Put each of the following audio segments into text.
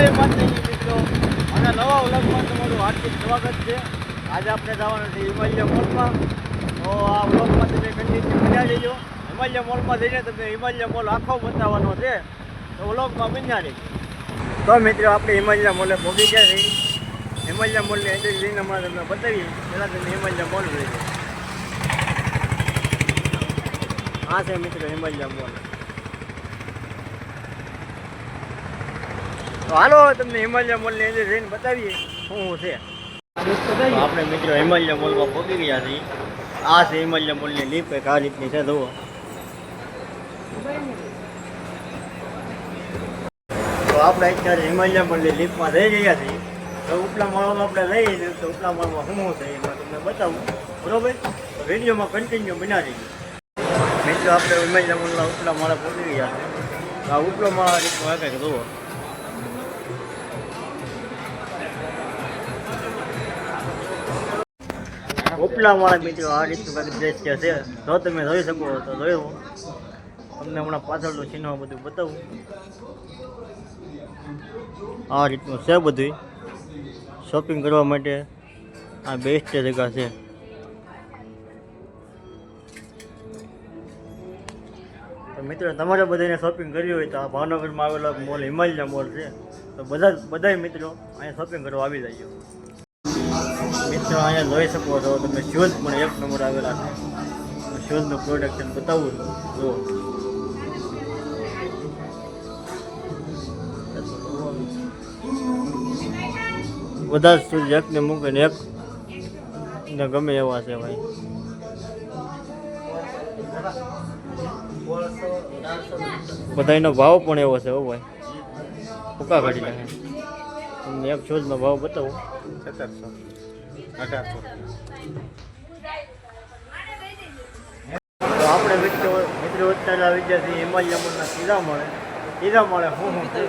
મિત્રો અને નવા વ્લોગમાં તમારું હાર્દિક સ્વાગત છે. આજે આપણે જવાનું છે હિમાલય મોલમાં. તો આ વ્લોગમાં તમે કન્ટિન્યુ બન્યા રહેજો. હિમાલય મોલમાં જઈને તમને હિમાલય મોલ આખો બતાવવાનો છે, તો વ્લોગમાં બન્યા રહેજો. તો મિત્રો આપણે હિમાલય મોલે પહોંચી ગયા છીએ. હિમાલય મોલની અંદર જઈને અમારે તમને બતાવીએ. પહેલાં તમે હિમાલય મોલ લઈ જાઓ. આ છે મિત્રો હિમાલય મોલ. તો હાલો તમને હિમાલય મોલની અંદર જઈને બતાવીએ શું છે. આપણે મિત્રો હિમાલય મોલમાં પહોંચી ગયા છીએ. આ છે હિમાલય મોલની લીપ એક આ રીતની છે, જુઓ. તો આપણે અત્યારે હિમાલય મોલની લીપમાં જઈ રહ્યા છીએ. તો ઉપલા માળમાં આપણે જઈએ તો ઉપલા માળમાં શું છે એમાં તમને બતાવું, બરોબર? તો વિડીયોમાં કન્ટિન્યુ બના રહીએ. મિત્રો આપણે હિમાલય મોલના ઉપલા માળા પહોંચી ગયા છે. આ ઉપલો માળા રીતનો કંઈક જુઓ. ઉપલા માળા મિત્રો આ રીતનું કંઈક દ્રશ્ય છે. જો તમે જોઈ શકો તો જોયો. તમને હમણાં પાછળનું ચિહ્ન બધું બતાવું. આ રીતનું છે બધું. શોપિંગ કરવા માટે આ બેસ્ટ જગ્યા છે. તો મિત્રો તમારે બધાને શોપિંગ કરવી હોય તો આ ભાવનગરમાં આવેલો મોલ હિમાલય મોલ છે. તો બધા મિત્રો અહીંયા શોપિંગ કરવા આવી જાય. મિત્રો અહીંયા જોઈ શકો છો તમે, શૂઝ પણ એક નંબર આવેલા છે. શૂઝનું પ્રોડક્શન બતાવું જો. બધા શૂઝ એકને મૂકીને એક ને ગમે એવા છે ભાઈ. બધાનો ભાવ પણ એવો છે હો ભાઈ. ફૂકા કાઢી નાખે. તમને એક શૂઝનો ભાવ બતાવું, 1700 1800. તો આપણે મિત્રો અત્યારે આવી ગયા છીએ હિમાલય મોલના સીધા મળે શું છે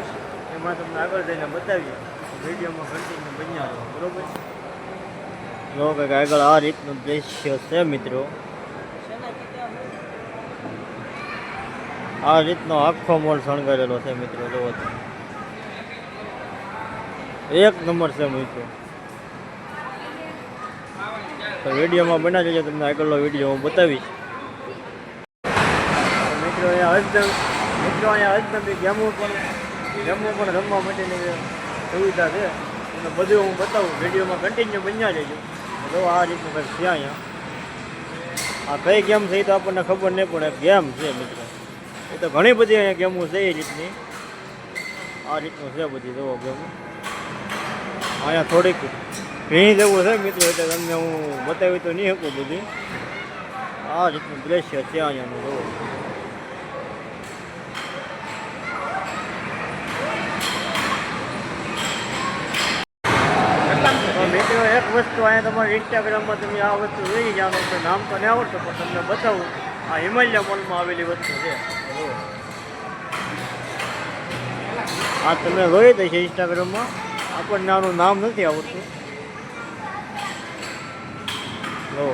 એમાં તમને આગળ જઈને બતાવીએ. વિડીયોમાં કન્ટિન્યુ બન્યા રહો, બરોબર? જો કંઈક આગળ આ રીતનું દ્રશ્ય છે મિત્રો. આ રીતનો આખો મોલ શણગારેલો છે મિત્રો. જોવો એક નંબર છે મિત્રો. તો વિડીયોમાં બના જજો, તમને આગળનો વિડીયો હું બતાવીશ. મિત્રો અહીંયા અજનબી ગેમો પણ રમવા માટેની સુવિધા છે. તમને બધું હું બતાવું. વિડીયોમાં કન્ટિન્યુ બન્યા જજો. જો આ રીતનું કંઈક છે અહીંયા. આ કઈ ગેમ છે એ તો આપણને ખબર નહીં પડે. ગેમ છે મિત્રો. એ તો ઘણી બધી અહીંયા ગેમો છે એ રીતની. આ રીતનું છે બધી જોવો ગેમો. અહીંયા થોડીક ભીણી જેવું છે મિત્રો, એટલે તમને હું બતાવી તો નહીં શકું બધી. આ રીતનું દ્રશ્ય છે અહીંયાનું જોવો. મિત્રો એક વસ્તુ અહીંયા તમારે ઇન્સ્ટાગ્રામમાં તમે આ વસ્તુ જોઈ જાઓ. તો નામ તો નહીં આવડતું પણ તમને બતાવું. આ હિમાલય મોલમાં આવેલી વસ્તુ છે. આ તમે જોઈ દઈ છે ઇન્સ્ટાગ્રામમાં. આપણને આનું નામ નથી આવડતું. લો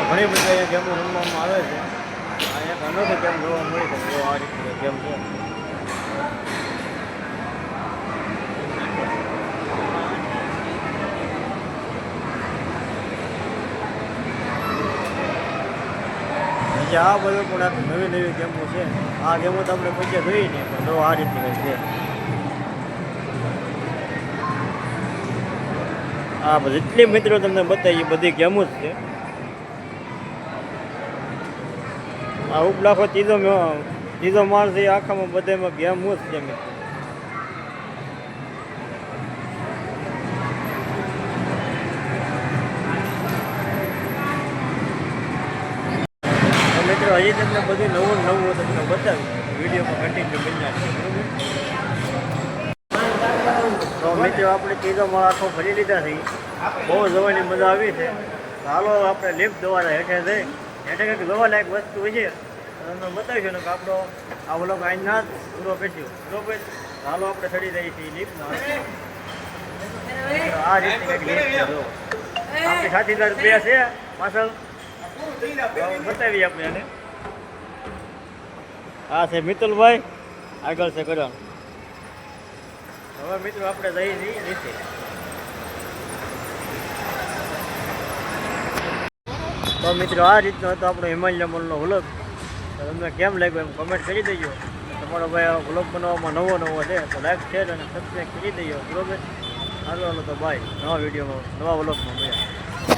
ઘણી બધી અહીંયા ગેમો રમવામાં આવે છે. આ એક અનોખી ગેમ જોવા મળી છે. જો આ રીતની ગેમ છે. આ બધું પણ આ નવી ગેમો છે. આ ગેમો તો આપણે પછી જોઈ નહીં, પણ જો આ રીતની કંઈક છે. આ જેટલી મિત્રો તમને બતાવી બધી ગેમો જ છે. આ ઉપલાખો ત્રીજો માળ છે. આખામાં બધામાં ગેમો જ છે મિત્રો. મિત્રો હજી તમને બધું નવું તમને બતાવી. વિડીયોમાં કન્ટિન્યુ બન્યા છે, બરોબર? તો મિત્રો આપણે ત્રીજો માળ આખો ફરી લીધા છે. બહુ જોવાની મજા આવી છે. ચાલો આપણે લિફ્ટ દ્વારા હેઠે જઈ. હેઠે કંઈક જોવાલાયક વસ્તુ હોય છે તમને બતાવીશું ને કે આપણો આ વ્લોગ આજના જ પૂરો કરશું, બરોબર? ચાલો આપણે ચડી જઈએ છીએ લિફ્ટમાં. આ રીતની કંઈક લિફ્ટ છે. જો આપણી સાથીદાર બે છે પાછળ, બતાવીએ આપણે એને. આ છે મિતુલભાઈ, આગળ છે કરણ. હવે મિત્રો આપણે જઈ જઈએ નીચે. તો મિત્રો આ રીતનો હતો આપણો હિમાલય મોલનો વ્લોગ. તો તમને કેમ લાગ્યો એમ કમેન્ટ કરી દેજો. તમારો ભાઈ આ વ્લોગ બનાવવામાં નવો છે તો લાઈક શેર અને સબસ્ક્રાઈબ કરી દેજો બરોબર. હાલો તો બાય, નવા વિડીયોમાં નવા વ્લોગમાં મળ્યા.